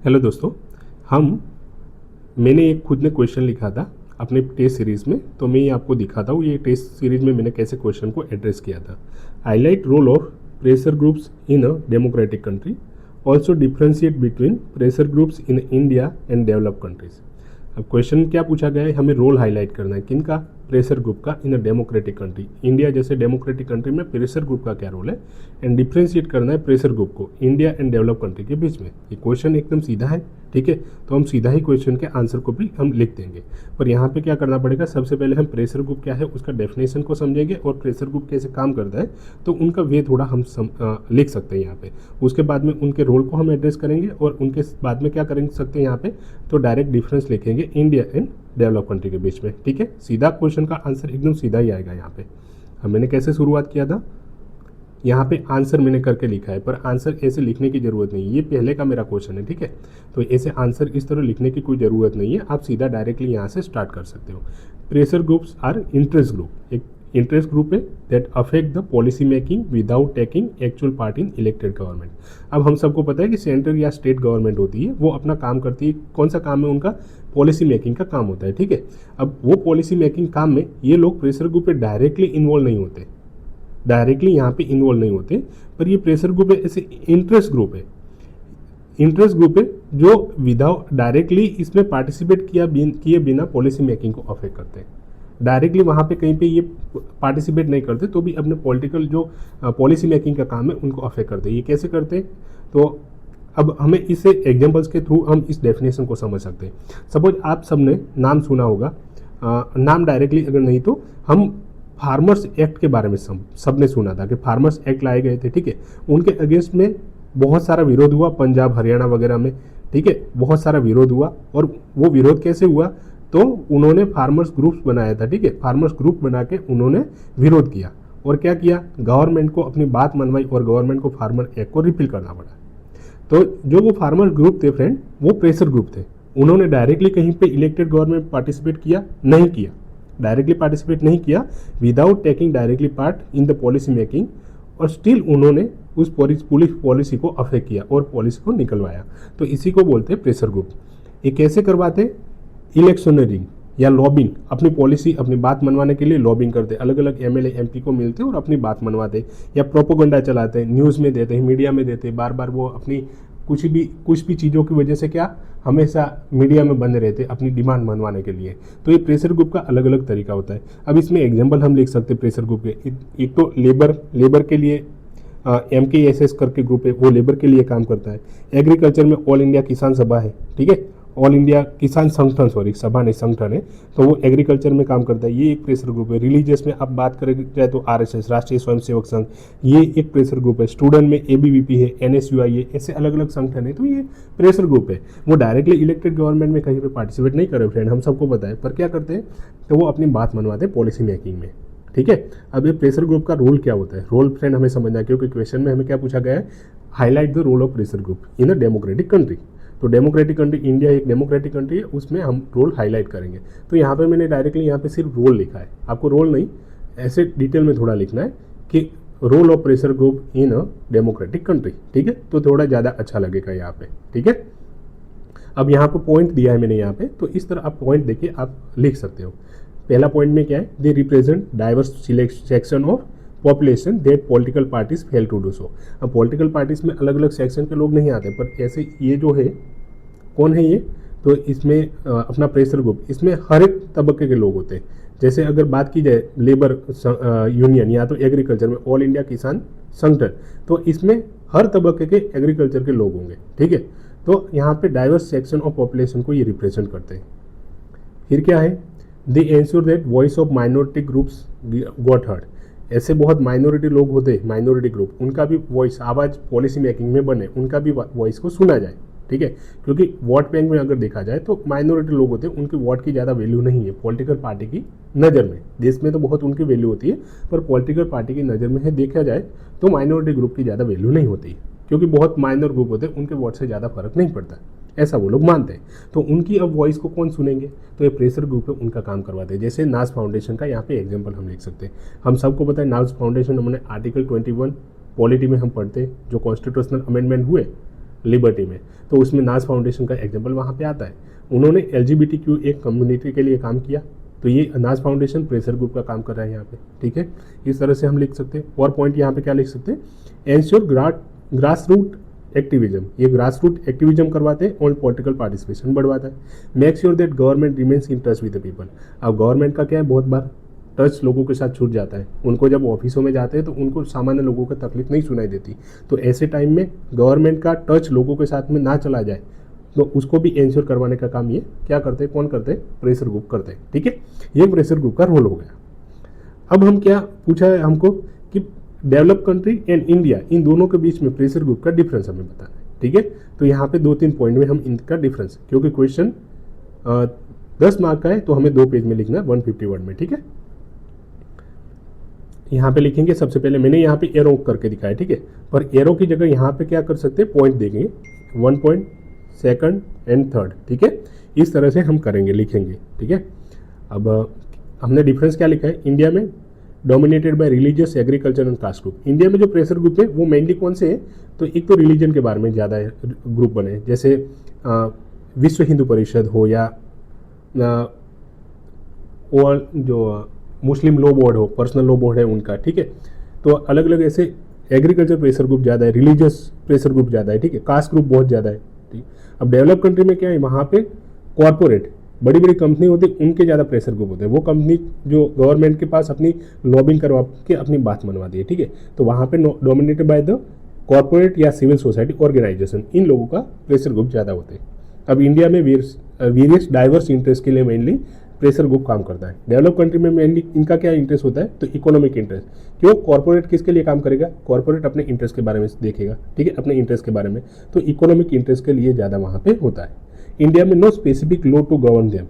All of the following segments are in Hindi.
हेलो दोस्तों। मैंने एक खुद ने क्वेश्चन लिखा था अपने टेस्ट सीरीज़ में, तो मैं ये आपको दिखाता हूँ ये टेस्ट सीरीज़ में मैंने कैसे क्वेश्चन को एड्रेस किया था। Highlight role of pressure groups in a democratic country, also differentiate between pressure groups in India and develop countries. अब क्वेश्चन क्या पूछा गया है, हमें रोल हाईलाइट करना है किन का, प्रेशर ग्रुप का इन अ डेमोक्रेटिक कंट्री। इंडिया जैसे डेमोक्रेटिक कंट्री में प्रेशर ग्रुप का क्या रोल है, एंड डिफ्रेंशिएट करना है प्रेशर ग्रुप को इंडिया एंड डेवलप कंट्री के बीच में। ये क्वेश्चन एकदम सीधा है, ठीक है। तो हम सीधा ही क्वेश्चन के आंसर को भी हम लिख देंगे, पर यहाँ पे क्या करना पड़ेगा, सबसे पहले हम प्रेशर ग्रुप क्या है उसका डेफिनेशन को समझेंगे और प्रेशर ग्रुप कैसे काम करता है, तो उनका वे थोड़ा हम लिख सकते हैं यहाँ पे। उसके बाद में उनके रोल को हम एड्रेस करेंगे और उनके बाद में क्या करेंगे सकते हैं यहाँ पे, तो डायरेक्ट डिफरेंस लिखेंगे इंडिया एंड डेवलप कंट्री के बीच में, ठीक है। सीधा क्वेश्चन का आंसर एकदम सीधा ही आएगा यहाँ पे। अब मैंने कैसे शुरुआत किया था, यहाँ पे आंसर मैंने करके लिखा है, पर आंसर ऐसे लिखने की ज़रूरत नहीं है, ये पहले का मेरा क्वेश्चन है, ठीक है। तो ऐसे आंसर इस तरह लिखने की कोई ज़रूरत नहीं है, आप सीधा डायरेक्टली यहाँ से स्टार्ट कर सकते हो। Pressure groups are interest group, एक इंटरेस्ट ग्रुप है that affect the policy making without taking actual part in elected government. अब हम सबको पता है कि सेंट्रल या स्टेट गवर्नमेंट होती है, वो अपना काम करती है, कौन सा काम है उनका, पॉलिसी मेकिंग का काम होता है, ठीक है। अब वो पॉलिसी मेकिंग काम में ये लोग प्रेशर ग्रुप पे डायरेक्टली इन्वॉल्व नहीं होते, डायरेक्टली यहाँ पे इन्वॉल्व नहीं होते, पर ये प्रेशर ग्रुप है, ऐसे इंटरेस्ट ग्रुप है, इंटरेस्ट ग्रुप है जो विदाउट डायरेक्टली इसमें पार्टिसिपेट किए बिना पॉलिसी मेकिंग को अफेक्ट करते हैं। डायरेक्टली वहाँ पे कहीं पे ये पार्टिसिपेट नहीं करते तो भी अपने पॉलिटिकल जो पॉलिसी मेकिंग का काम है उनको अफेक्ट करते हैं। ये कैसे करते हैं, तो अब हमें इसे एग्जांपल्स के थ्रू हम इस डेफिनेशन को समझ सकते हैं। सपोज आप सबने नाम सुना होगा, नाम डायरेक्टली अगर नहीं तो हम फार्मर्स एक्ट के बारे में सबने सुना था कि फार्मर्स एक्ट लाए गए थे, ठीक है। उनके अगेंस्ट में बहुत सारा विरोध हुआ पंजाब हरियाणा वगैरह में, ठीक है, बहुत सारा विरोध हुआ। और वो विरोध कैसे हुआ, तो उन्होंने फार्मर्स ग्रुप्स बनाया था, ठीक है। फार्मर्स ग्रुप बना के उन्होंने विरोध किया और क्या किया, गवर्नमेंट को अपनी बात मनवाई और गवर्नमेंट को फार्मर एक्ट को रिपील करना पड़ा। तो जो वो फार्मर ग्रुप थे फ्रेंड, वो प्रेशर ग्रुप थे। उन्होंने डायरेक्टली कहीं पे इलेक्टेड गवर्नमेंट पार्टिसिपेट किया नहीं किया, डायरेक्टली पार्टिसिपेट नहीं किया without taking directly part in the policy making, और स्टिल उन्होंने उस पॉलिसी को अफेक्ट किया और पॉलिसी को निकलवाया। तो इसी को बोलते हैं प्रेशर ग्रुप। ये कैसे करवाते, इलेक्शनरिंग या लॉबिंग, अपनी पॉलिसी अपनी बात मनवाने के लिए लॉबिंग करते, अलग अलग एमएलए एमपी को मिलते और अपनी बात मनवाते, या प्रोपोगंडा चलाते, न्यूज़ में देते हैं, मीडिया में देते, बार बार वो अपनी कुछ भी चीज़ों की वजह से क्या हमेशा मीडिया में बने रहते अपनी डिमांड मनवाने के लिए। तो ये प्रेशर ग्रुप का अलग अलग तरीका होता है। अब इसमें एग्जांपल हम लिख सकते हैं प्रेशर ग्रुप के, एक तो लेबर के लिए MKSS करके ग्रुप है, वो लेबर के लिए काम करता है। एग्रीकल्चर में ऑल इंडिया किसान सभा है, ठीक है, ऑल इंडिया किसान संगठन, सॉरी सभा नहीं संगठन है, तो वो एग्रीकल्चर में काम करता है, ये एक प्रेशर ग्रुप है। रिलीजियस में अब बात करें जाए तो RSS राष्ट्रीय स्वयंसेवक संघ, ये एक प्रेशर ग्रुप है। स्टूडेंट में ABVP है, NSUI है, ऐसे अलग अलग संगठन है, तो ये प्रेशर ग्रुप है। वो डायरेक्टली इलेक्टेड गवर्नमेंट में कहीं पर पार्टिसिपेट नहीं करे फ्रेंड, हम सबको पता है, पर क्या करते हैं, तो वो अपनी बात मनवाते हैं पॉलिसी मेकिंग में, ठीक है। अब ये प्रेशर ग्रुप का रोल क्या होता है, रोल फ्रेंड हमें समझना है, क्योंकि क्वेश्चन में हमें क्या पूछा गया है, highlight the role of pressure group in a democratic country. तो डेमोक्रेटिक कंट्री, इंडिया एक डेमोक्रेटिक कंट्री है, उसमें हम रोल हाईलाइट करेंगे। तो यहाँ पे मैंने डायरेक्टली यहाँ पे सिर्फ रोल लिखा है, आपको रोल नहीं ऐसे डिटेल में थोड़ा लिखना है कि role of pressure group in a democratic country, ठीक है, तो थोड़ा ज़्यादा अच्छा लगेगा यहाँ पे, ठीक है। अब यहाँ पे पॉइंट दिया है मैंने यहाँ पे, तो इस तरह आप पॉइंट देके आप लिख सकते हो। पहला पॉइंट में क्या है, they represent diverse section of population that political parties fail to do so. अब पॉलिटिकल पार्टीज में अलग अलग सेक्शन के लोग नहीं आते, पर ऐसे ये जो है कौन है ये, तो इसमें अपना प्रेशर ग्रुप, इसमें हर एक तबके के लोग होते हैं। जैसे अगर बात की जाए लेबर यूनियन या तो एग्रीकल्चर में ऑल इंडिया किसान संगठन, तो इसमें हर तबके के एग्रीकल्चर के लोग होंगे, ठीक है। तो यहाँ पे डाइवर्स सेक्शन ऑफ पॉपुलेशन को ये रिप्रेजेंट करते हैं। फिर क्या है, they ensure that voice of minority groups got heard. ऐसे बहुत माइनॉरिटी लोग होते हैं, माइनॉरिटी ग्रुप, उनका भी वॉइस, आवाज़ पॉलिसी मेकिंग में बने, उनका भी वॉइस को सुना जाए, ठीक है। क्योंकि वोट बैंक में अगर देखा जाए तो माइनॉरिटी लोग होते हैं, उनके वोट की ज़्यादा वैल्यू नहीं है पॉलिटिकल पार्टी की नज़र में। देश में तो बहुत उनकी वैल्यू होती है, पर पॉलिटिकल पार्टी की नज़र में है देखा जाए तो माइनॉरिटी ग्रुप की ज़्यादा वैल्यू नहीं होती, क्योंकि बहुत माइनर ग्रुप होते हैं, उनके वोट से ज़्यादा फर्क नहीं पड़ता, ऐसा वो लोग मानते हैं। तो उनकी अब वॉइस को कौन सुनेंगे, तो ये प्रेशर ग्रुप है, उनका काम करवाते हैं। जैसे नाज फाउंडेशन का यहाँ पे एग्जांपल हम लिख सकते हैं। हम सबको पता है नाज फाउंडेशन, हमने आर्टिकल 21 पॉलिटी में हम पढ़ते हैं, जो कॉन्स्टिट्यूशनल अमेंडमेंट हुए लिबर्टी में, तो उसमें नाज फाउंडेशन का एग्जाम्पल वहाँ पे आता है। उन्होंने LGBTQ एक कम्युनिटी के लिए काम किया, तो ये नाज फाउंडेशन प्रेशर ग्रुप का काम कर रहा है यहाँ पे, ठीक है। इस तरह से हम लिख सकते हैं। और पॉइंट यहाँ पे क्या लिख सकते हैं, एंश्योर ग्रास रूट एक्टिविज्म, ये ग्रास रूट एक्टिविज्म करवाते हैं और पॉलिटिकल पार्टिसिपेशन बढ़वाता है। Make sure that government remains in touch with the people. अब गवर्नमेंट का क्या है, बहुत बार टच लोगों के साथ छूट जाता है, उनको जब ऑफिसों में जाते हैं तो उनको सामान्य लोगों को तकलीफ नहीं सुनाई देती, तो ऐसे टाइम में गवर्नमेंट का टच लोगों के साथ में ना चला जाए, तो उसको भी इंश्योर करवाने का काम ये क्या करते हैं, कौन करते हैं, प्रेशर ग्रुप करते हैं, ठीक है। ये प्रेशर ग्रुप का रोल हो गया। अब हम क्या पूछा है हमको कि डेवलप कंट्री एंड इंडिया, इन दोनों के बीच में प्रेशर ग्रुप का डिफरेंस हमें बताना है, ठीक है। तो यहाँ पे 2-3 पॉइंट में हम इनका डिफरेंस, क्योंकि क्वेश्चन 10 मार्क का है तो हमें 2 पेज में लिखना है 150 वर्ड में, ठीक है। यहाँ पे लिखेंगे, सबसे पहले मैंने यहाँ पे एरो करके दिखाया, ठीक है, पर एरो की जगह यहाँ पे क्या कर सकते हैं, पॉइंट देंगे, 1 पॉइंट, सेकंड एंड थर्ड, ठीक है। इस तरह से हम करेंगे, लिखेंगे, ठीक है। अब हमने डिफरेंस क्या लिखा है, इंडिया में dominated by religious, agriculture and caste group. India में जो प्रेशर ग्रुप है वो मेनली कौन से हैं, तो एक तो रिलीजन के बारे में ज़्यादा ग्रुप बने, जैसे विश्व हिंदू परिषद हो या और जो मुस्लिम लॉ बोर्ड हो, पर्सनल लॉ बोर्ड है उनका, ठीक है। तो अलग अलग ऐसे एग्रीकल्चर प्रेशर ग्रुप ज़्यादा है, रिलीजियस प्रेशर ग्रुप ज़्यादा है, ठीक है, कास्ट ग्रुप बहुत ज़्यादा है, ठीक। अब डेवलप कंट्री में क्या है, वहाँ पे कॉर्पोरेट बड़ी बड़ी कंपनी होती है, उनके ज़्यादा प्रेशर ग्रुप होते हैं, वो कंपनी जो गवर्नमेंट के पास अपनी लॉबिंग करवा के अपनी बात मनवाती है, ठीक है। तो वहाँ पे डोमिनेटेड बाय द कॉर्पोरेट या सिविल सोसाइटी ऑर्गेनाइजेशन, इन लोगों का प्रेशर ग्रुप ज़्यादा होते हैं। अब इंडिया में वेरियस डाइवर्स इंटरेस्ट के लिए मेनली प्रेशर ग्रुप काम करता है। डेवलप कंट्री में मेनली इनका क्या इंटरेस्ट होता है, तो इकोनॉमिक इंटरेस्ट। क्यों, कॉर्पोरेट किसके लिए काम करेगा, कॉर्पोरेट अपने इंटरेस्ट के बारे में देखेगा, ठीक है, अपने इंटरेस्ट के बारे में, तो इकोनॉमिक इंटरेस्ट के लिए ज़्यादा वहाँ पे होता है। इंडिया में no specific law to govern them.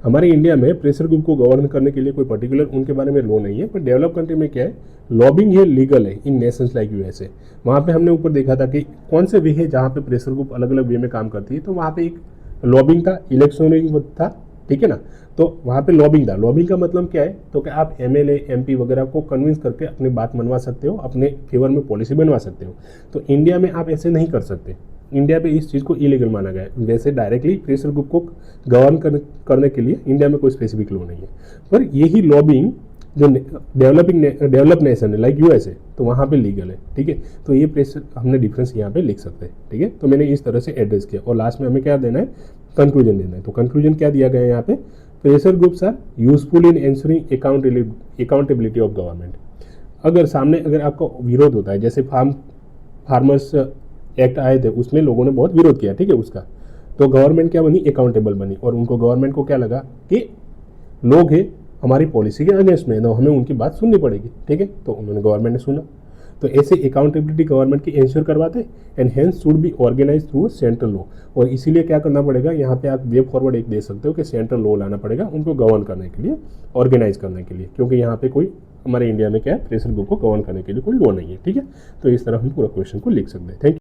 हमारे इंडिया में प्रेशर ग्रुप को गवर्न करने के लिए कोई पर्टिकुलर उनके बारे में लॉ नहीं है, पर डेवलप कंट्री में क्या है, लॉबिंग है, लीगल है, इन नेशंस लाइक USA। वहाँ पे हमने ऊपर देखा था कि कौन से वे है जहाँ पे प्रेशर ग्रुप अलग अलग वे में काम करती है, तो वहाँ पे एक लॉबिंग था, इलेक्शनिंग था, ठीक है ना। तो वहाँ पे लॉबिंग था। लॉबिंग का मतलब क्या है, तो कि आप MLA MP वगैरह को कन्विंस करके अपनी बात मनवा सकते हो, अपने फेवर में पॉलिसी बनवा सकते हो। तो इंडिया में आप ऐसे नहीं कर सकते, इंडिया पे इस चीज़ को इलीगल माना गया है। वैसे डायरेक्टली प्रेशर ग्रुप को गवर्न करने के लिए इंडिया में कोई स्पेसिफिक लॉ नहीं है, पर यही लॉबिंग जो डेवलप नेशन है लाइक USA, तो वहाँ पे लीगल है, ठीक है। तो ये प्रेशर हमने डिफरेंस यहाँ पे लिख सकते हैं, ठीक है। तो मैंने इस तरह से एड्रेस किया, और लास्ट में हमें क्या देना है, कंक्लूजन देना है। तो कंक्लूजन क्या दिया गया है यहाँ पे, pressure groups are useful in ensuring accountability of government. अगर आपका विरोध होता है, जैसे फार्मर्स एक्ट आए थे, उसमें लोगों ने बहुत विरोध किया, ठीक है, उसका, तो गवर्नमेंट क्या बनी, अकाउंटेबल बनी, और उनको गवर्नमेंट को क्या लगा कि लोग हैं हमारी पॉलिसी के अगेंस्ट में, तो हमें उनकी बात सुननी पड़ेगी, ठीक है। तो उन्होंने गवर्नमेंट ने सुना, तो ऐसे अकाउंटेबिलिटी गवर्नमेंट की इंश्योर करवाते, and hence should be organise through central law. और इसीलिए क्या करना पड़ेगा, यहाँ पे आप वे फॉरवर्ड एक दे सकते हो कि सेंट्रल लॉ लाना पड़ेगा उनको गवर्न करने के लिए, ऑर्गेनाइज करने के लिए, क्योंकि यहाँ पे कोई हमारे इंडिया में क्या है, प्रेशर ग्रुप को गवर्न करने के लिए कोई लॉ नहीं है, ठीक है। तो इस तरह हम पूरा क्वेश्चन को लिख सकते हैं। Thank you.